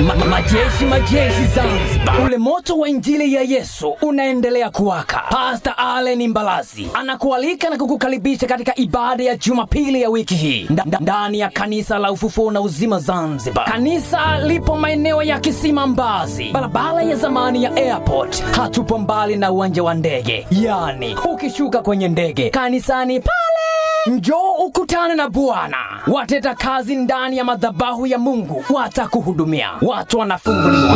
Majeshi Zanzibar. Ule moto wa injili ya Yesu unaendelea kuwaka. Pastor Allen Mbalazi anakualika na kukukaribisha katika ibada ya Jumapili ya wiki hii ndani ya kanisa la Ufufuo na Uzima Zanzibar. Kanisa lipo maeneo ya Kisimambazi, barabara ya zamani ya airport. Hatupo mbali na uwanja wa ndege, yani ukishuka kwenye ndege kanisani pale. Njoo ukutane na Bwana. Watenda kazi ndani ya madhabahu ya Mungu watakuhudumia. Watu wanafunguliwa,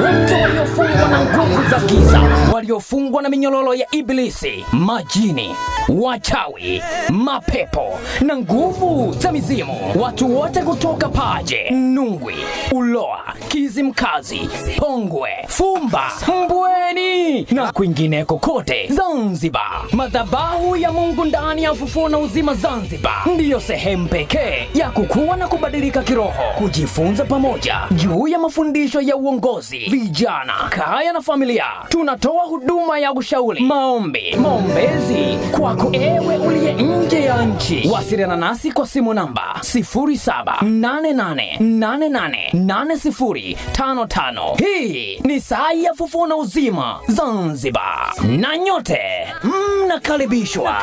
watu waliofungwa na nguvu za giza, waliofungwa na minyororo ya Ibilisi, majini, wachawi, mapepo na nguvu za mizimu. Watu wote kutoka Paje, Nungwi, Uloa, Kizimkazi, Pongwe, Fumba, Mbweni na kwingineko kote Zanzibar. Madhabahu ya Mungu ndani ya Ufufuo na Uzima Zanzibar ndiyo sehemu pekee ya kukua na kubadilika kiroho, kujifunza pamoja juu ya mafundisho ya uongozi, vijana, kaya na familia. Tunatoa huduma ya ushauri, maombi, maombezi kwako ewe uliye nje ya nchi. Wasiliana nasi kwa simu namba 0788888055. Hii ni saa ya Ufufuo na Uzima Zanzibar, na nyote mnakaribishwa.